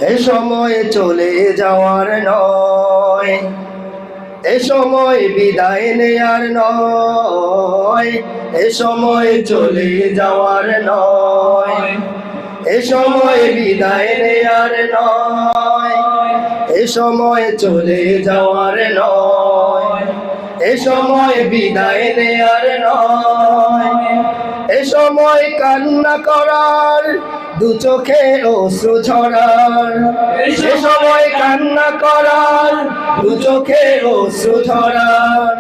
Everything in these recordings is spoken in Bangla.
এ সময় চলে যাওয়ার নয়, এ সময় বিদায় নেয়ার নয়, এ সময় চলে যাওয়ার নয়, এ সময় বিদায় নেয়ার নয়, এ সময় চলে যাওয়ার নয়, এ সময় বিদায় নেয়ার নয়, এ সময় কান্না করার দু চোখে অশ্রু ঝরার, এ সময় কান্না করার দু চোখে অশ্রু ঝরার,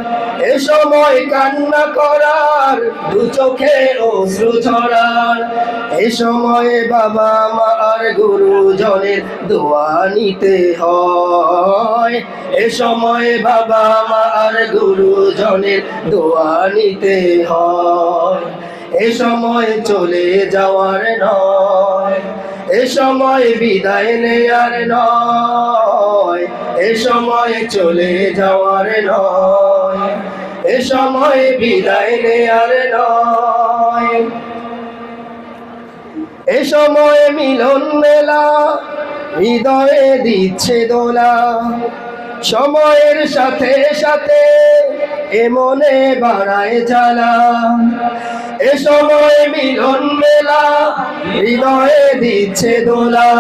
এ সময় কান্না করার দু চোখে অশ্রু ঝরার, এ সময় বাবা মা আর গুরুজনের দোয়া নিতে হয়, এ সময় বাবা মা আর গুরুজনের দোয়া নিতে হয়, এ সময় চলে যাওয়ার নয়, এ সময় বিদায় নেয়ার নয়, এ সময় চলে যাওয়ার নয়, এ সময় বিদায় নেয়ার নয়, এ সময় মিলন মেলা হৃদয়ে দিচ্ছে দোলা, সময়ের সাথে সাথে এ মনে বাড়ায় জ্বালা, এ সময় মিলন মেলা হৃদয়ে দিচ্ছে দোলা,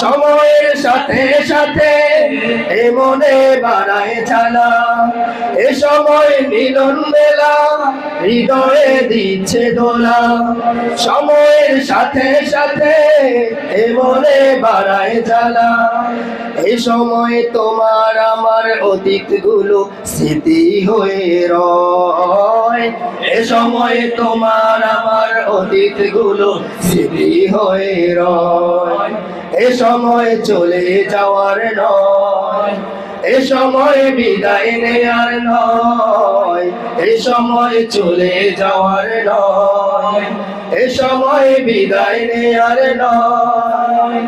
সময়ের সাথে সাথে এ মনে বাড়ায় জ্বালা, এ সময় মিলন মেলা হৃদয়ে দিচ্ছে দোলা, সময়ের সাথে সাথে এ মনে বাড়ায় জ্বালা, এ সময় তোমার আমার অতীতগুলো স্মৃতি হয়ে রয়, এ সময় তোমার আমার অতীতগুলো স্মৃতি হয়ে রয়, এ সময় চলে যাওয়ার নয়, এ সময় বিদায় নেয়ার নয়, এ সময় চলে যাওয়ার নয়, এ সময় বিদায় নেয়ার নয়,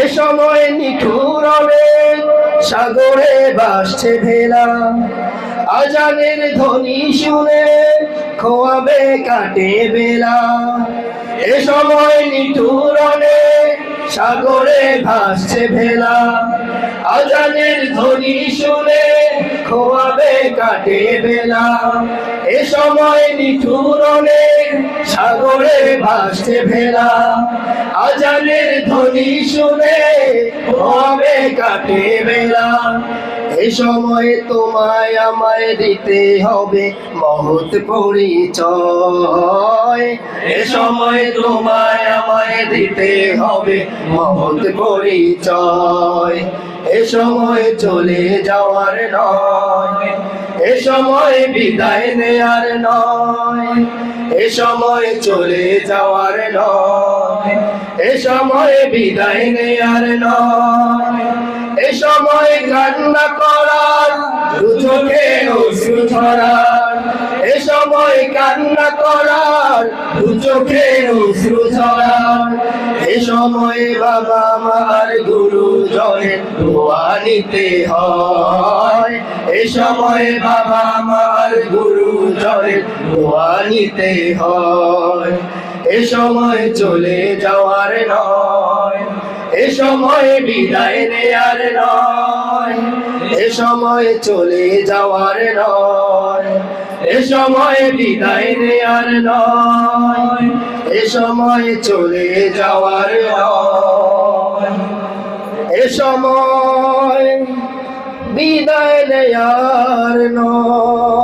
এ সময় নিঠুর অনেক সাগরে ভাসছে ভেলা, আজানের ধ্বনি শুনে খোয়াবে কাটে বেলা, এ সময় নিঠুর অনেক সাগরে ভাসছে ভেলা, আজানের ধ্বনি শুনে খোয়াবে কাটে বেলা, এ সময় নিঠুর অনেক সাগরে ভাসছে ভেলা, আজানের ধ্বনি শুনে খোয়াবে কাটে বেলা, এ সময় তোমায় আমায় দিতে হবে মহৎ পরিচয়, এ সময় তোমায় আমায় দিতে হবে মহৎ পরিচয়, এ সময় চলে যাওয়ার নয়, এ সময় বিদায় নেয়ার নয়, এ সময় চলে যাওয়ার নয়, এ সময় বিদায় নেয়ার নয়, এ সময় কান্না করার দু চোখে অশ্রু ঝরার, এ সময় কান্না করার দু চোখে অশ্রু ঝরার, এ সময় বাবা মার গুরুজনের দোয়া নিতে হয়, এ সময় বাবা মার গুরুজনের দোয়া নিতে হয়, এ সময় চলে যাওয়ার নয়, এ সময় বিদায় নেয়ার নয়, এ সময় চলে যাওয়ার নয়, এ সময় বিদায় নেয়ার নয়, এ সময় চলে যাওয়ার নয়, এ সময় বিদায় নেয়ার নয়।